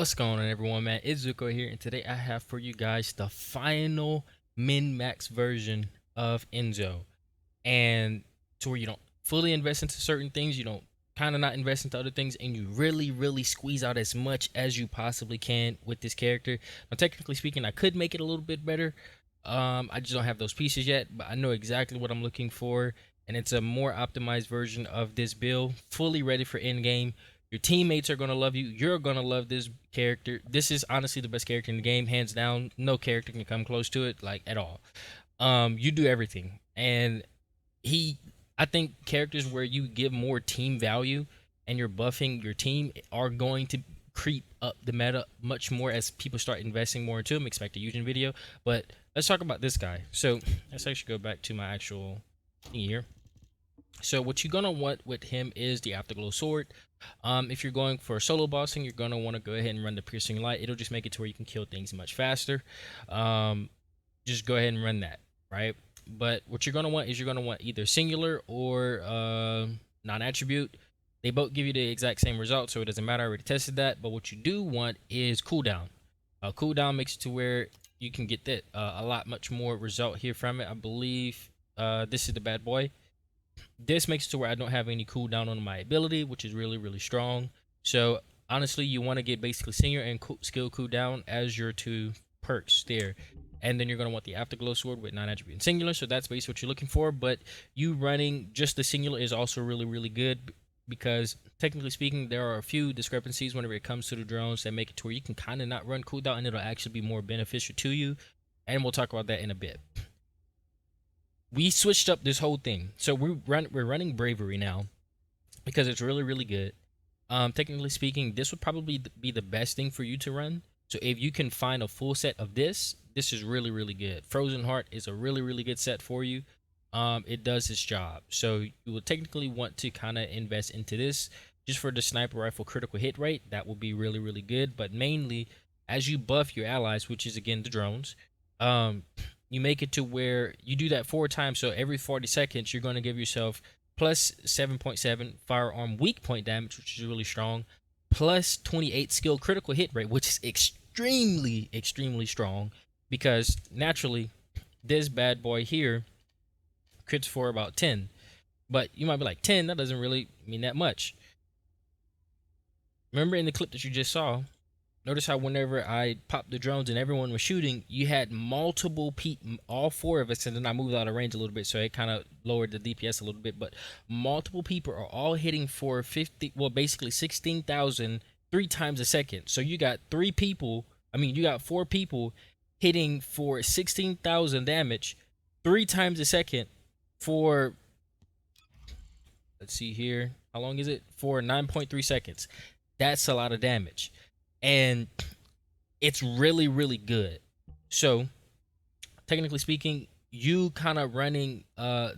What's going on, everyone, man? It's Zuko here, and today I have for you guys the final min-max version of Enzo. And to where you don't fully invest into certain things, you don't kind of not invest into other things, and you really squeeze out as much as you possibly can with this character. Now, technically speaking, I could make it a little bit better. I just don't have those pieces yet, but I know exactly what I'm looking for, and it's a more optimized version of this build, fully ready for end game. Your teammates are gonna love you. You're gonna love this character. This is honestly the best character in the game, hands down. No character can come close to it, like at all. You do everything, and he I think characters where you give more team value and you're buffing your team are going to creep up the meta much more as people start investing more into them. Expect a YouTube video. But let's talk about this guy. So let's actually go back to my actual thing here. So what you're gonna want with him is the Afterglow Sword. If you're going for solo bossing, you're gonna want to go ahead and run the Piercing Light. It'll just make it to where you can kill things much faster. Just go ahead and run that, right? But what you're gonna want is you're gonna want either singular or non-attribute. They both give you the exact same result, so it doesn't matter. I already tested that. But what you do want is cooldown. Cooldown makes it to where you can get that a lot much more result here from it. I believe this is the bad boy. This makes it to where I don't have any cooldown on my ability, which is really strong. So honestly, you want to get basically senior and skill cooldown as your two perks there. And then you're going to want the Afterglow Sword with non-attribute and singular. So that's basically what you're looking for. But you running just the singular is also really good, because technically speaking, there are a few discrepancies whenever it comes to the drones that make it to where you can kind of not run cooldown and it'll actually be more beneficial to you. And we'll talk about that in a bit. We switched up this whole thing. So we're running Bravery now because it's really good. Technically speaking, this would probably be the best thing for you to run. So if you can find a full set of this is really good. Frozen Heart is a really good set for you. It does its job. So you will technically want to kind of invest into this just for the sniper rifle critical hit rate. That will be really good. But mainly, as you buff your allies, which is again the drones, you make it to where you do that 4 times. So every 40 seconds, you're going to give yourself plus 7.7 firearm weak point damage, which is really strong, plus 28 skill critical hit rate, which is extremely strong, because naturally this bad boy here crits for about 10. But you might be like, 10, that doesn't really mean that much. Remember in the clip that you just saw, notice how whenever I popped the drones and everyone was shooting, you had multiple people, all 4 of us, and then I moved out of range a little bit, so it kind of lowered the DPS a little bit, but multiple people are all hitting for 50, well, basically 16,000 3 times a second. So you got 3 people, you got 4 people hitting for 16,000 damage 3 times a second for, let's see here, how long is it? For 9.3 seconds. That's a lot of damage. And it's really good. So technically speaking, you kind of running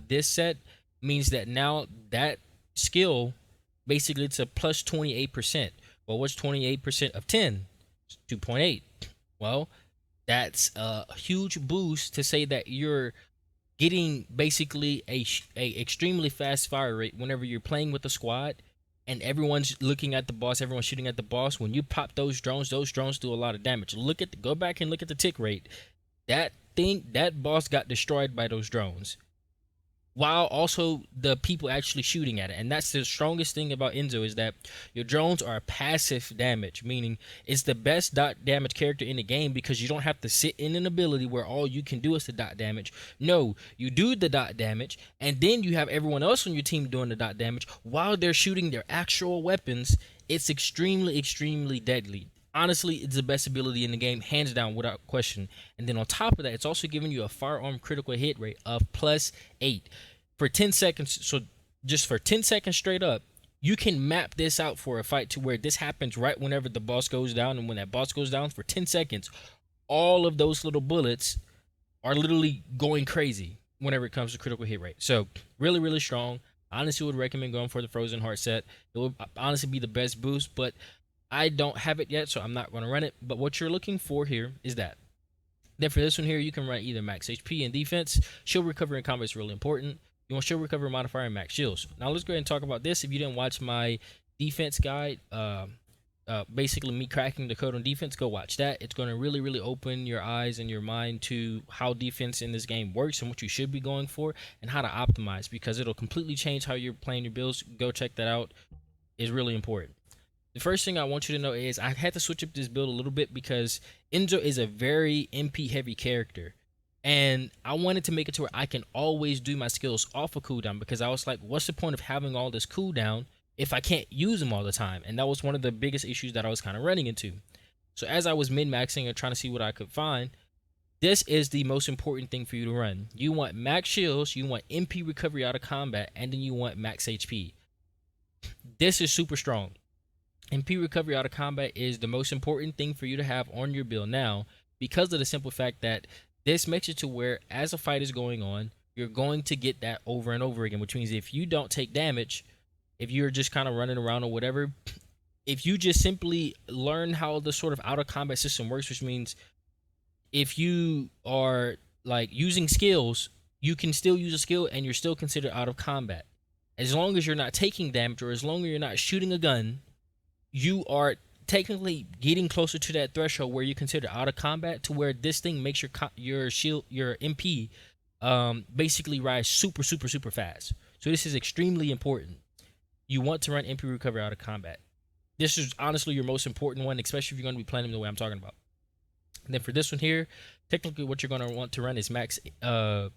this set means that now that skill, basically it's a plus 28%. Well, what's 28% of 10? 2.8. Well, that's a huge boost to say that you're getting basically a extremely fast fire rate whenever you're playing with a squad and everyone's looking at the boss, everyone's shooting at the boss. When you pop those drones do a lot of damage. Go back and look at the tick rate. That boss got destroyed by those drones, while also the people actually shooting at it. And that's the strongest thing about Enzo, is that your drones are passive damage, meaning it's the best dot damage character in the game, because you don't have to sit in an ability where all you can do is the dot damage. No, you do the dot damage, and then you have everyone else on your team doing the dot damage while they're shooting their actual weapons. It's extremely deadly. Honestly, it's the best ability in the game, hands down, without question. And then on top of that, it's also giving you a firearm critical hit rate of plus 8 for 10 seconds. So just for 10 seconds straight up, you can map this out for a fight to where this happens right whenever the boss goes down. And when that boss goes down for 10 seconds, all of those little bullets are literally going crazy whenever it comes to critical hit rate. So really strong. I honestly would recommend going for the Frozen Heart set. It would honestly be the best boost, but I don't have it yet, so I'm not going to run it. But what you're looking for here is that. Then for this one here, you can run either max HP and defense. Shield recovery in combat is really important. You want shield recovery modifier and max shields. Now let's go ahead and talk about this. If you didn't watch my defense guide, basically me cracking the code on defense, go watch that. It's going to really open your eyes and your mind to how defense in this game works and what you should be going for and how to optimize, because it'll completely change how you're playing your builds. Go check that out. It's really important. The first thing I want you to know is I had to switch up this build a little bit because Enzo is a very MP heavy character. And I wanted to make it to where I can always do my skills off a cooldown, because I was like, what's the point of having all this cooldown if I can't use them all the time? And that was one of the biggest issues that I was kind of running into. So as I was min-maxing and trying to see what I could find, this is the most important thing for you to run. You want max shields, you want MP recovery out of combat, and then you want max HP. This is super strong. MP recovery out of combat is the most important thing for you to have on your build now, because of the simple fact that this makes it to where as a fight is going on, you're going to get that over and over again, which means if you don't take damage, if you're just kind of running around or whatever, if you just simply learn how the sort of out of combat system works, which means if you are like using skills, you can still use a skill and you're still considered out of combat. As long as you're not taking damage or as long as you're not shooting a gun, you are technically getting closer to that threshold where you consider out of combat, to where this thing makes your shield, your MP, basically rise super fast. So this is extremely important. You want to run MP recovery out of combat. This is honestly your most important one, especially if you're going to be playing the way I'm talking about. And then for this one here, technically what you're going to want to run is max MP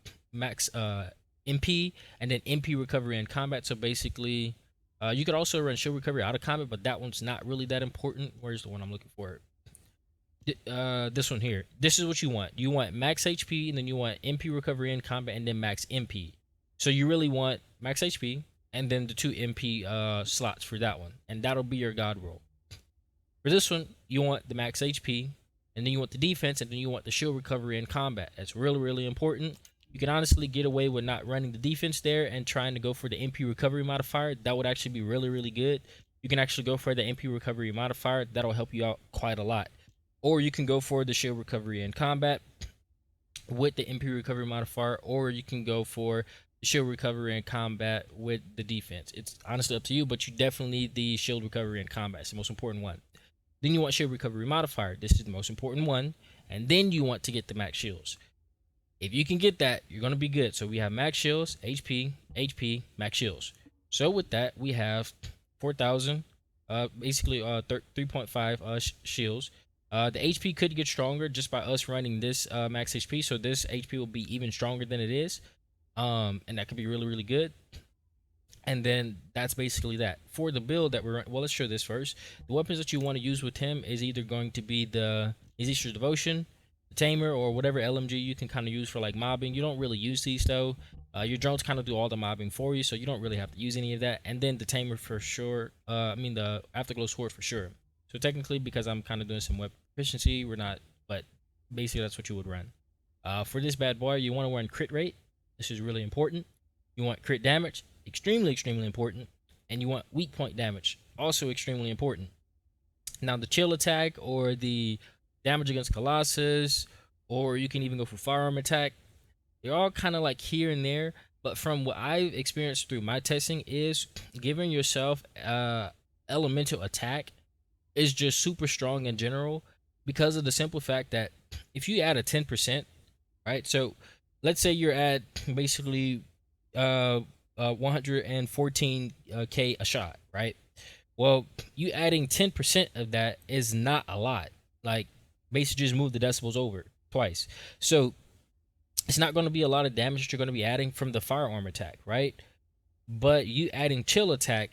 and then MP recovery in combat. So basically, you could also run shield recovery out of combat, but that one's not really that important. Where's the one I'm looking for? This one here. This is what you want. You want max HP, and then you want MP recovery in combat, and then max MP. So you really want max HP, and then the 2 MP slots for that one. And that'll be your god roll. For this one, you want the max HP, and then you want the defense, and then you want the shield recovery in combat. That's really important. You can honestly get away with not running the defense there and trying to go for the MP recovery modifier. That would actually be really good. You can actually go for the MP recovery modifier. That'll help you out quite a lot. Or you can go for the shield recovery in combat with the MP recovery modifier, or you can go for the shield recovery in combat with the defense. It's honestly up to you, but you definitely need the shield recovery in combat. It's the most important one. Then you want shield recovery modifier. This is the most important one. And then you want to get the max shields. If you can get that, you're going to be good. So we have max shields, HP, max shields. So with that, we have 4,000, basically 3.5 shields. The HP could get stronger just by us running this max HP. So this HP will be even stronger than it is. And that could be really good. And then that's basically that. For the build that we're, well, let's show this first. The weapons that you want to use with him is either going to be the Ezekiel's Devotion, the Tamer, or whatever LMG you can kind of use for like mobbing. You don't really use these though. Your drones kind of do all the mobbing for you, so you don't really have to use any of that. And then the Tamer for sure. The Afterglow Sword for sure. So technically, because I'm kind of doing some weapon efficiency, we're not, but basically that's what you would run. For this bad boy, you want to run crit rate. This is really important. You want crit damage, extremely important. And you want weak point damage, also extremely important. Now the chill attack or the damage against Colossus, or you can even go for firearm attack, they're all kind of like here and there. But from what I've experienced through my testing is giving yourself elemental attack is just super strong in general, because of the simple fact that if you add a 10%, right? So let's say you're at basically 114k a shot, right? Well, you adding 10% of that is not a lot. Like, basically just move the decibels over twice. So it's not going to be a lot of damage that you're going to be adding from the firearm attack, right? But you adding chill attack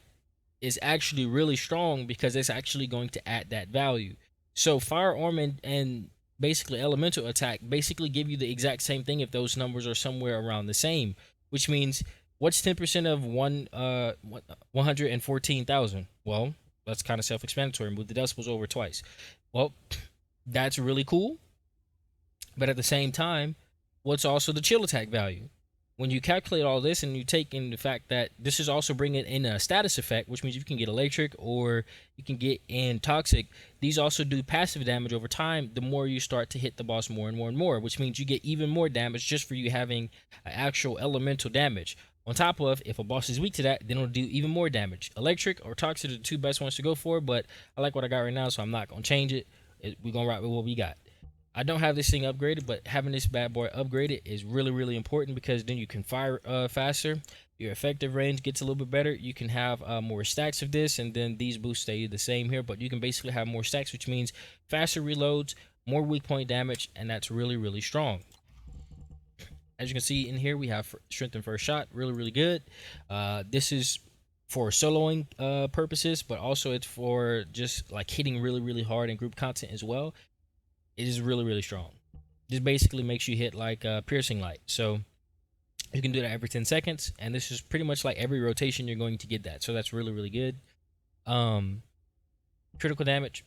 is actually really strong, because it's actually going to add that value. So firearm and basically elemental attack basically give you the exact same thing if those numbers are somewhere around the same, which means what's 10% of 114,000? Well, that's kind of self-explanatory. Move the decibels over twice. Well, that's really cool. But at the same time, what's also the chill attack value? When you calculate all this and you take in the fact that this is also bringing in a status effect, which means you can get electric or you can get in toxic. These also do passive damage over time the more you start to hit the boss more and more, which means you get even more damage just for you having actual elemental damage. On top of, if a boss is weak to that, then it'll do even more damage. Electric or toxic are the two best ones to go for, but I like what I got right now, so I'm not gonna change it. We're gonna rock with what we got. I don't have this thing upgraded, but having this bad boy upgraded is really, really important because then you can fire faster. Your effective range gets a little bit better. You can have more stacks of this, and then these boosts stay the same here, but you can basically have more stacks, which means faster reloads, more weak point damage, and that's really, really strong. As you can see in here, we have strength and first shot, really, really good. This is for soloing purposes, but also it's for just like hitting really, really hard in group content as well. It is really, really strong. This basically makes you hit like piercing light. So you can do that every 10 seconds, and this is pretty much like every rotation you're going to get that. So that's really, really good. Critical damage,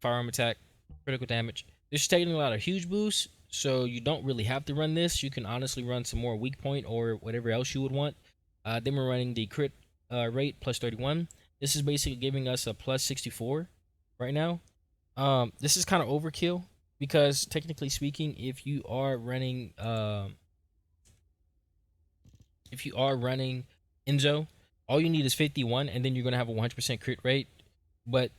firearm attack, critical damage. This is taking a lot of huge boosts, so you don't really have to run this. You can honestly run some more weak point or whatever else you would want. Then we're running the crit rate plus 31. This is basically giving us a plus 64 right now. This is kind of overkill because technically speaking, if you are running Enzo, all you need is 51, and then you're gonna have a 100% crit rate. But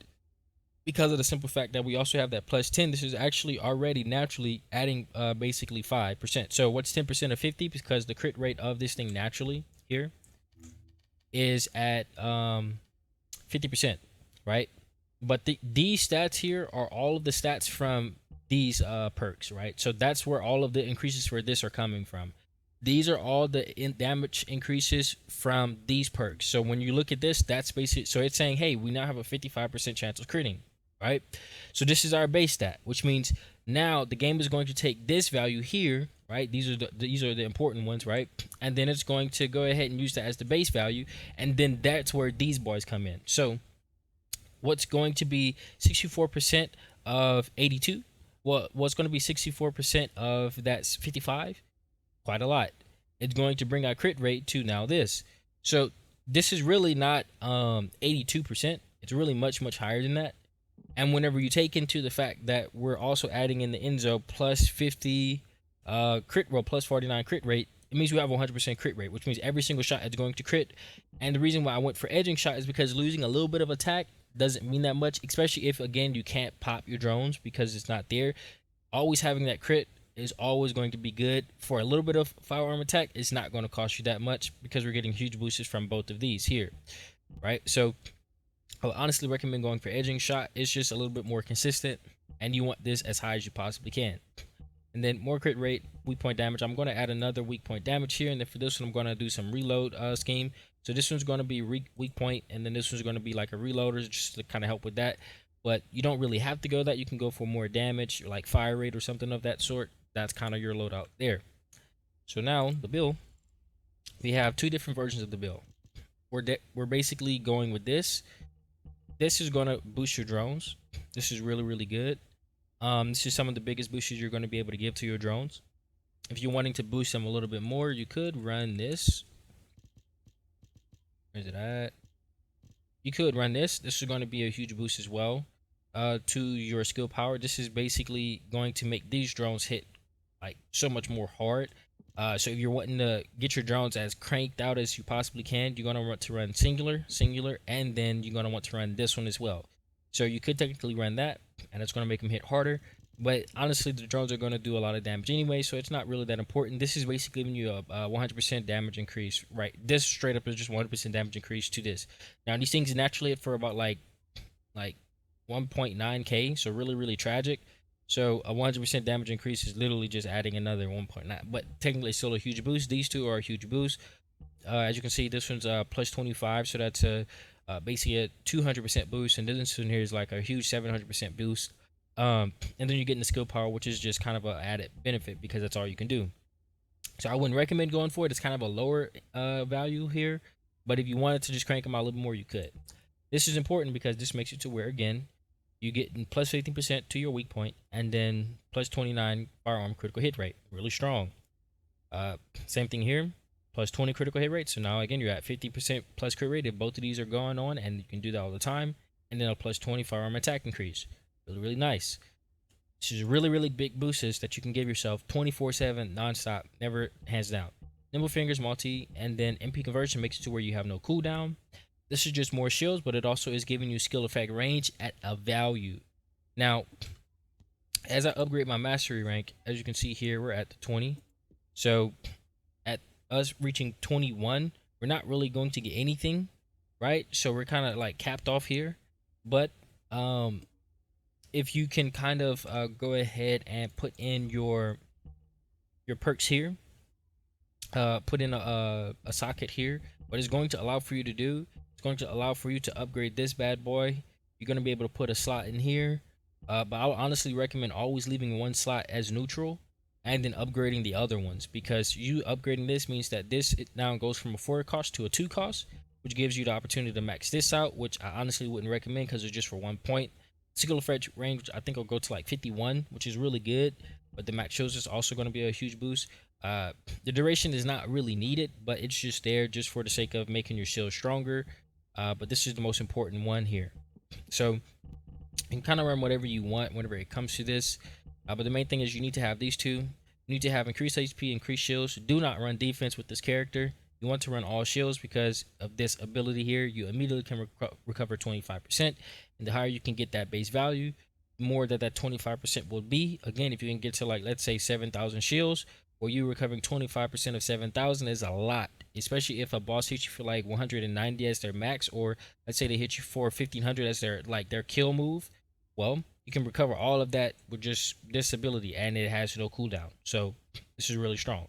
because of the simple fact that we also have that plus 10, this is actually already naturally adding basically 5%. So what's 10% of 50? Because the crit rate of this thing naturally here is at 50%, right? But these stats here are all of the stats from these perks, right? So that's where all of the increases for this are coming from. These are all the damage increases from these perks. So when you look at this, that's basically, so it's saying, hey, we now have a 55% chance of critting, right? So this is our base stat, which means now the game is going to take this value here, right? These are the important ones, right? And then it's going to go ahead and use that as the base value, and then that's where these boys come in. So what's going to be 64% of 82? Well, what's going to be 64% of that 55? Quite a lot. It's going to bring our crit rate to now this. So this is really not 82%. It's really much, much higher than that. And whenever you take into the fact that we're also adding in the Enzo plus 50 crit roll plus 49 crit rate, it means we have 100% crit rate, which means every single shot is going to crit. And the reason why I went for edging shot is because losing a little bit of attack doesn't mean that much, especially if, again, you can't pop your drones because it's not there. Always having that crit is always going to be good. For a little bit of firearm attack, it's not going to cost you that much because we're getting huge boosts from both of these here, right? So I would honestly recommend going for edging shot. It's just a little bit more consistent, and you want this as high as you possibly can. And then more crit rate, weak point damage. I'm going to add another weak point damage here, and then for this one, I'm going to do some reload scheme. So this one's going to be weak point, and then this one's going to be like a reloader just to kind of help with that. But you don't really have to go that. You can go for more damage, like fire rate or something of that sort. That's kind of your loadout there. So now the build, we have two different versions of the build. We're basically going with this. This is going to boost your drones. This is really, really good. This is some of the biggest boosts you're going to be able to give to your drones. If you're wanting to boost them a little bit more, you could run this. Where's it at? You could run this. This is going to be a huge boost as well to your skill power. This is basically going to make these drones hit like so much more hard. So if you're wanting to get your drones as cranked out as you possibly can, you're going to want to run singular, and then you're going to want to run this one as well. So you could technically run that, and it's going to make them hit harder. But honestly, the drones are going to do a lot of damage anyway, so it's not really that important. This is basically giving you a 100% damage increase, right? This straight up is just 100% damage increase to this. Now, these things naturally hit for about like 1.9k, so really, really tragic. So a 100% damage increase is literally just adding another 1.9, but technically it's still a huge boost. These two are a huge boost. As you can see, this one's plus 25, so that's basically a 200% boost, and this one here is like a huge 700% boost. And then you're getting the skill power, which is just kind of an added benefit because that's all you can do. So I wouldn't recommend going for it. It's kind of a lower value here, but if you wanted to just crank them out a little more, you could. This is important because this makes it to where, again, you get plus 15% to your weak point, and then plus 29 firearm critical hit rate. Really strong. Same thing here, plus 20 critical hit rate. So now again, you're at 50% plus crit rate if both of these are going on, and you can do that all the time. And then a plus 20 firearm attack increase. Really, really nice. This is really, really big boosts that you can give yourself 24/7, nonstop, never hands down. Nimble Fingers multi, and then MP conversion makes it to where you have no cooldown. This is just more shields, but it also is giving you skill effect range at a value. Now, as I upgrade my mastery rank, as you can see here, we're at the 20. So at us reaching 21, we're not really going to get anything, right? So we're kind of like capped off here. But if you can kind of go ahead and put in your perks here, put in a socket here, what it's going to allow for you to do, it's going to allow for you to upgrade this bad boy. You're going to be able to put a slot in here, but I would honestly recommend always leaving one slot as neutral and then upgrading the other ones, because you upgrading this means that this it now goes from a 4 cost to a 2 cost, which gives you the opportunity to max this out, which I honestly wouldn't recommend because it's just for 1 point. Skill effect range I think will go to like 51, which is really good, but the max shields is also going to be a huge boost. The duration is not really needed, but it's just there just for the sake of making your shield stronger. But this is the most important one here. So you can kind of run whatever you want whenever it comes to this. But the main thing is you need to have these two. You need to have increased HP, increased shields. Do not run defense with this character. You want to run all shields because of this ability here. You immediately can recover 25%. And the higher you can get that base value, more that 25% will be. Again, if you can get to like, let's say 7,000 shields, or you recovering 25% of 7,000 is a lot, especially if a boss hits you for like 190 as their max, or let's say they hit you for 1,500 as their kill move. Well, you can recover all of that with just this ability, and it has no cooldown. So this is really strong.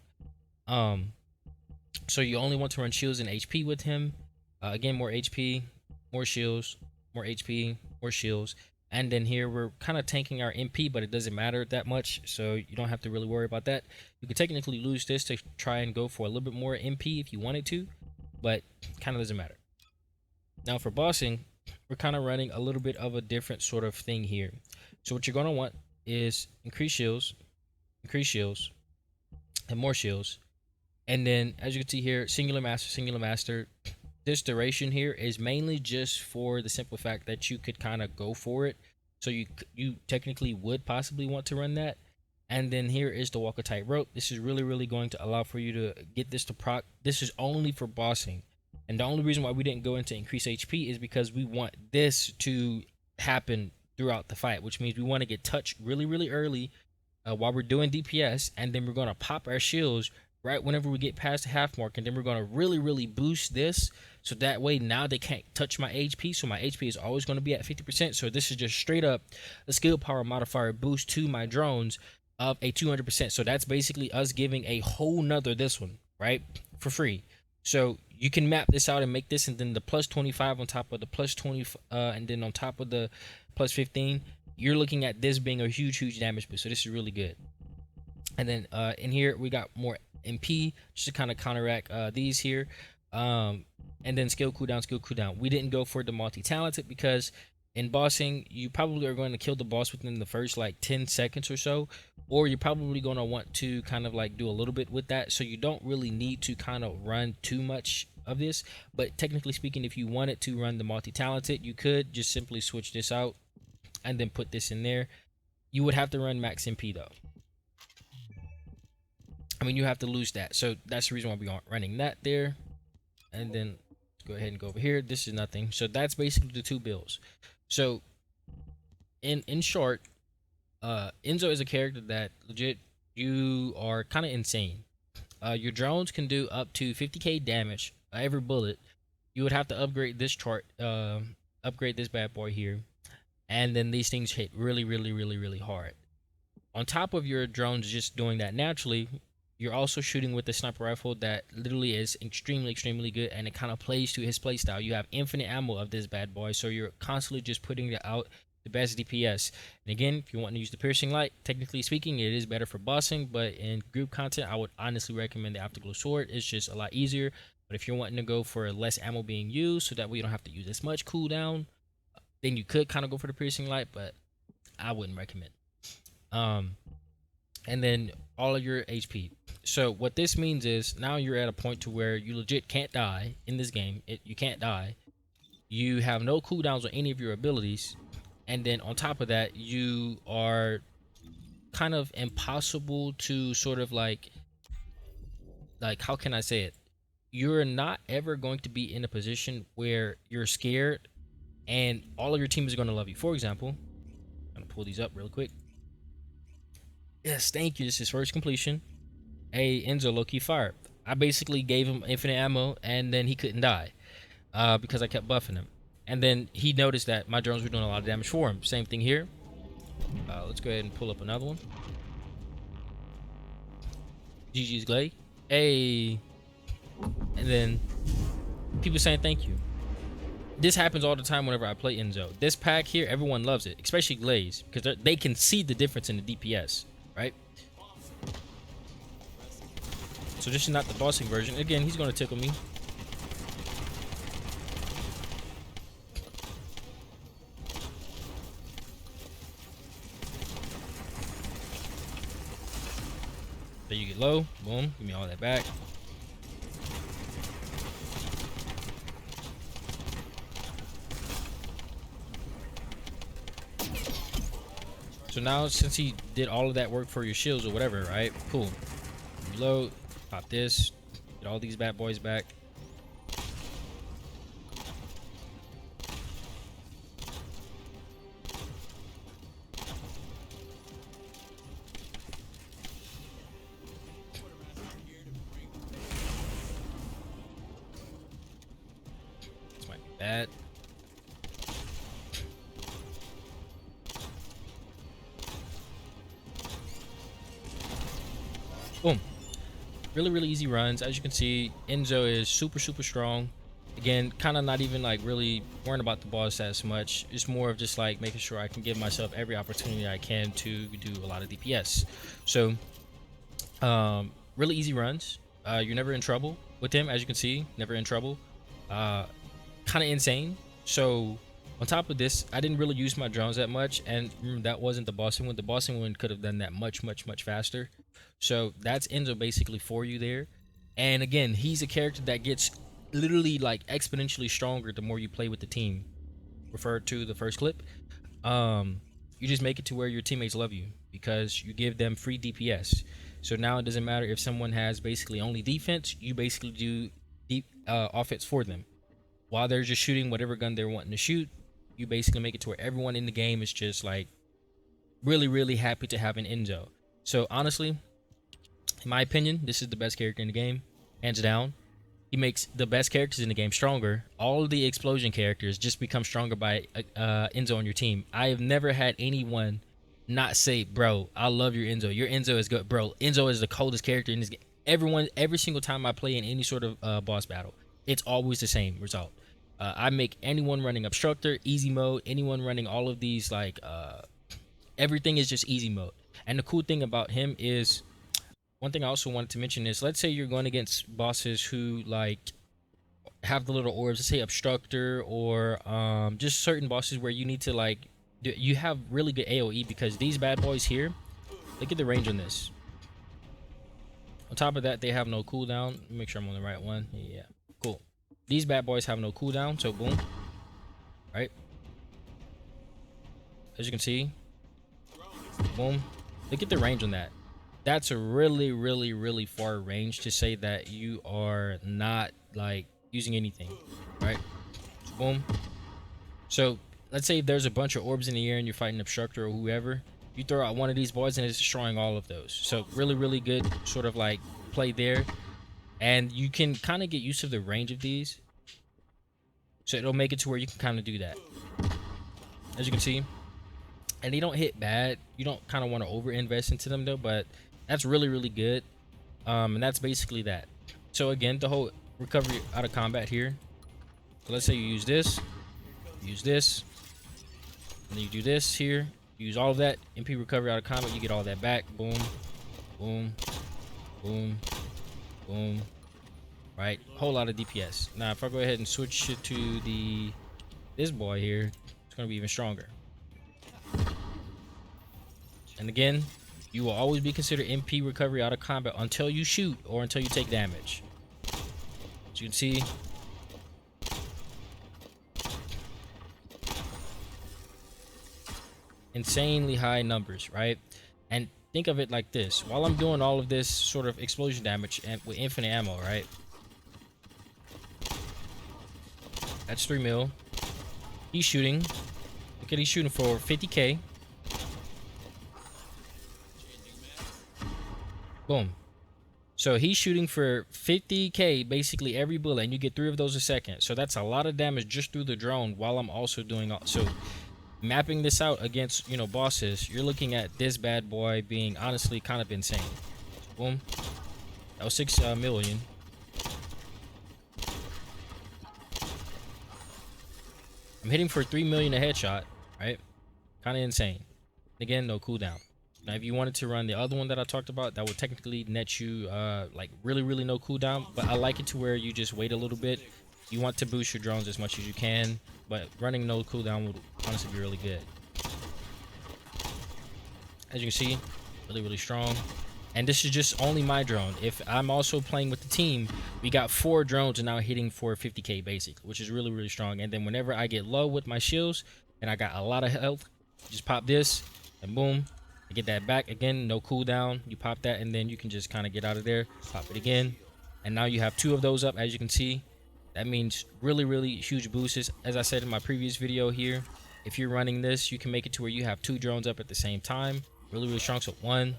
So you only want to run shields and HP with him. Again, more HP, more shields, more HP, more shields. And then here we're kind of tanking our MP, but it doesn't matter that much, so you don't have to really worry about that. You could technically lose this to try and go for a little bit more MP if you wanted to, but kind of doesn't matter. Now for bossing, we're kind of running a little bit of a different sort of thing here. So what you're going to want is increase shields, and more shields. And then as you can see here, singular master. This duration here is mainly just for the simple fact that you could kind of go for it. So you technically would possibly want to run that. And then here is the walk a tightrope. This is really going to allow for you to get this to proc. This is only for bossing. And the only reason why we didn't go into increase HP is because we want this to happen throughout the fight, which means we want to get touched really early while we're doing DPS, and then we're going to pop our shields right whenever we get past the half mark, and then we're going to really boost this, so that way now they can't touch my HP, so my HP is always going to be at 50%. So this is just straight up a skill power modifier boost to my drones of a 200%. So that's basically us giving a whole nother this one, right, for free. So you can map this out and make this, and then the plus 25 on top of the plus 20, and then on top of the plus 15, you're looking at this being a huge damage boost. So this is really good. And then in here we got more MP just to kind of counteract these here, and then skill cooldown. We didn't go for the multi-talented because in bossing you probably are going to kill the boss within the first like 10 seconds or so, or you're probably going to want to kind of like do a little bit with that, so you don't really need to kind of run too much of this. But technically speaking, if you wanted to run the multi-talented, you could just simply switch this out and then put this in there. You would have to run max MP though. I mean, you have to lose that. So that's the reason why we aren't running that there. And then let's go ahead and go over here. This is nothing. So that's basically the two builds. So in short, Enzo is a character that legit you are kind of insane. Your drones can do up to 50k damage every bullet. You would have to upgrade this chart, upgrade this bad boy here, and then these things hit really hard. On top of your drones just doing that naturally, you're also shooting with the sniper rifle that literally is extremely good, and it kind of plays to his playstyle. You have infinite ammo of this bad boy, so you're constantly just putting it out the best DPS. And again, if you want to use the piercing light, technically speaking, it is better for bossing, but in group content, I would honestly recommend the afterglow sword. It's just a lot easier. But if you're wanting to go for less ammo being used, so that way you don't have to use as much cooldown, then you could kind of go for the piercing light, but I wouldn't recommend. And then all of your HP. So what this means is now you're at a point to where you legit can't die in this game. You can't die. You have no cooldowns on any of your abilities, and then on top of that, you are kind of impossible to sort of like like, how can I say it? You're not ever going to be in a position where you're scared and all of your team is going to love you. For example, I'm gonna pull these up real quick. Yes, thank you. This is his first completion. Hey, Enzo low-key fired. I basically gave him infinite ammo and then he couldn't die because I kept buffing him. And then he noticed that my drones were doing a lot of damage for him. Same thing here. Let's go ahead and pull up another one. GG's Glay. Hey. And then people saying thank you. This happens all the time whenever I play Enzo. This pack here, everyone loves it, especially Glaze, because they can see the difference in the DPS, right? So this is not the bossing version. Again, he's going to tickle me. There you get low. Boom. Give me all that back. So now, since he did all of that work for your shields or whatever, right? Cool. Reload. Pop this. Get all these bad boys back. This might be bad. Boom. Really easy runs. As you can see, Enzo is super strong. Again, kind of not even like really worrying about the boss as much. It's more of just like making sure I can give myself every opportunity I can to do a lot of DPS. So really easy runs. You're never in trouble with him. As you can see, never in trouble. Kind of insane. So on top of this, I didn't really use my drones that much, and that wasn't the bossing one. The bossing one could have done that much faster. So that's Enzo basically for you there. And again, he's a character that gets literally like exponentially stronger the more you play with the team. Referred to the first clip. You just make it to where your teammates love you because you give them free DPS. So now it doesn't matter if someone has basically only defense, you basically do offense for them. While they're just shooting whatever gun they're wanting to shoot, you basically make it to where everyone in the game is just like really happy to have an Enzo. So honestly, in my opinion, this is the best character in the game, hands down. He makes the best characters in the game stronger. All of the explosion characters just become stronger by Enzo on your team. I have never had anyone not say, bro, I love your Enzo. Your Enzo is good. Bro, Enzo is the coldest character in this game. Every single time I play in any sort of boss battle, it's always the same result. I make anyone running Obstructor, easy mode, anyone running all of these, like, everything is just easy mode. And the cool thing about him is, one thing I also wanted to mention is, let's say you're going against bosses who like have the little orbs, let's say Obstructor, or just certain bosses where you need to like you have really good AoE, because these bad boys here, look at the range on this. On top of that, they have no cooldown. Make sure I'm on the right one. Yeah, cool. These bad boys have no cooldown, so boom, right? As you can see, boom. Look at the range on that. That's a really far range to say that you are not like using anything, right? So boom. So let's say there's a bunch of orbs in the air and you're fighting Obstructor or whoever. You throw out one of these boys and it's destroying all of those. So really good sort of like play there. And you can kind of get used to the range of these. So it'll make it to where you can kind of do that. As you can see. And they don't hit bad. You don't kind of want to over invest into them though, but that's really good. And that's basically that. So again, the whole recovery out of combat here. So let's say you use this, and then you do this here. Use all of that. MP recovery out of combat, you get all that back. Boom, boom, boom, boom. Right, whole lot of DPS. Now if I go ahead and switch it to this boy here, it's gonna be even stronger. And again, you will always be considered MP recovery out of combat until you shoot or until you take damage. As you can see, insanely high numbers, right? And think of it like this. While I'm doing all of this sort of explosion damage and with infinite ammo, right? That's 3 mil. He's shooting. Look at, he's shooting for 50k. Boom. So he's shooting for 50k basically every bullet, and you get 3 of those a second. So that's a lot of damage just through the drone while I'm also doing all. So mapping this out against, you know, bosses, you're looking at this bad boy being honestly kind of insane. Boom. That was 6 million. I'm hitting for 3 million a headshot, right? Kind of insane. Again, no cooldown. Now, if you wanted to run the other one that I talked about, that would technically net you like really no cooldown. But I like it to where you just wait a little bit. You want to boost your drones as much as you can, but running no cooldown would honestly be really good. As you can see, really strong. And this is just only my drone. If I'm also playing with the team, we got 4 drones and now hitting for 50k basic, which is really strong. And then whenever I get low with my shields and I got a lot of health, just pop this and boom, I get that back. Again, no cooldown. You pop that and then you can just kind of get out of there, pop it again, and now you have 2 of those up. As you can see, that means really huge boosts. As I said in my previous video here, if you're running this, you can make it to where you have 2 drones up at the same time. Really strong. So 1,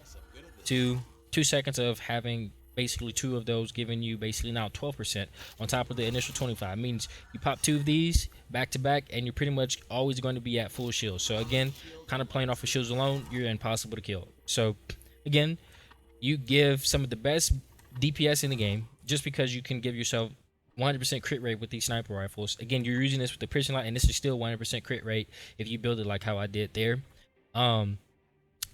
2 seconds of having basically 2 of those, giving you basically now 12% on top of the initial 25. Means you pop 2 of these back to back and you're pretty much always going to be at full shield. So again, kind of playing off of shields alone, you're impossible to kill. So again, you give some of the best DPS in the game just because you can give yourself 100% crit rate with these sniper rifles. Again, you're using this with the precision light, and this is still 100% crit rate if you build it like how I did there.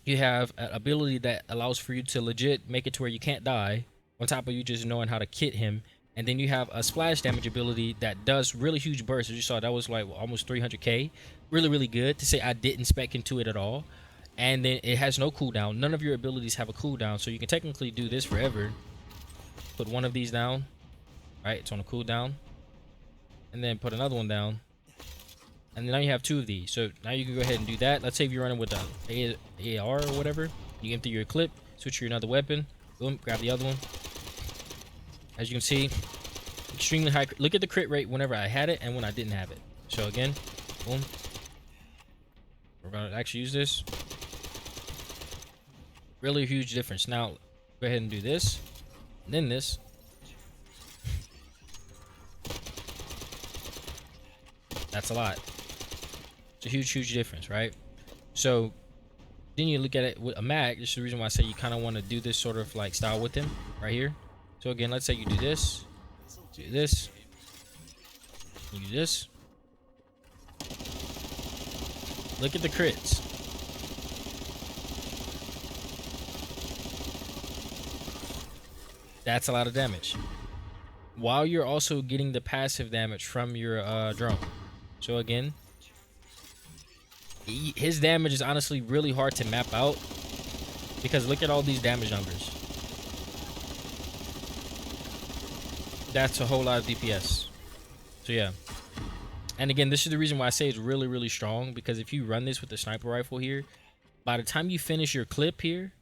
You have an ability that allows for you to legit make it to where you can't die, on top of you just knowing how to kit him. And then you have a splash damage ability that does really huge bursts. As you saw, that was like almost 300k. Really good to say I didn't spec into it at all. And then it has no cooldown. None of your abilities have a cooldown, so you can technically do this forever. Put one of these down, right? It's on a cooldown. And then put another one down. And now you have 2 of these. So now you can go ahead and do that. Let's say if you're running with the AR or whatever, you empty your clip, switch to another weapon, boom, grab the other one. As you can see, extremely high. Look at the crit rate whenever I had it and when I didn't have it. So again, boom. We're gonna actually use this. Really huge difference. Now go ahead and do this, and then this. That's a lot. It's a huge difference, right? So then you look at it with a mag. This is the reason why I say you kind of want to do this sort of like style with him right here. So again, let's say you do this, you do this, you do this. Look at the crits. That's a lot of damage, while you're also getting the passive damage from your drone. So again, his damage is honestly really hard to map out because look at all these damage numbers. That's a whole lot of DPS. So yeah. And again, this is the reason why I say it's really strong, because if you run this with the sniper rifle here, by the time you finish your clip here,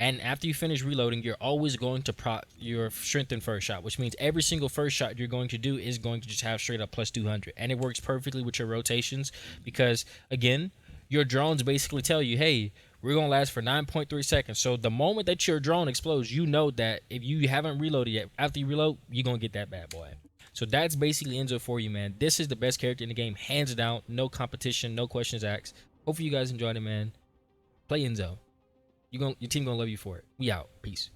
and after you finish reloading, you're always going to prop your strengthened first shot, which means every single first shot you're going to do is going to just have straight up plus 200. And it works perfectly with your rotations because, again, your drones basically tell you, hey, we're going to last for 9.3 seconds. So the moment that your drone explodes, you know that if you haven't reloaded yet, after you reload, you're going to get that bad boy. So that's basically Enzo for you, man. This is the best character in the game, hands down. No competition, no questions asked. Hopefully you guys enjoyed it, man. Play Enzo. Your team gonna love you for it. We out. Peace.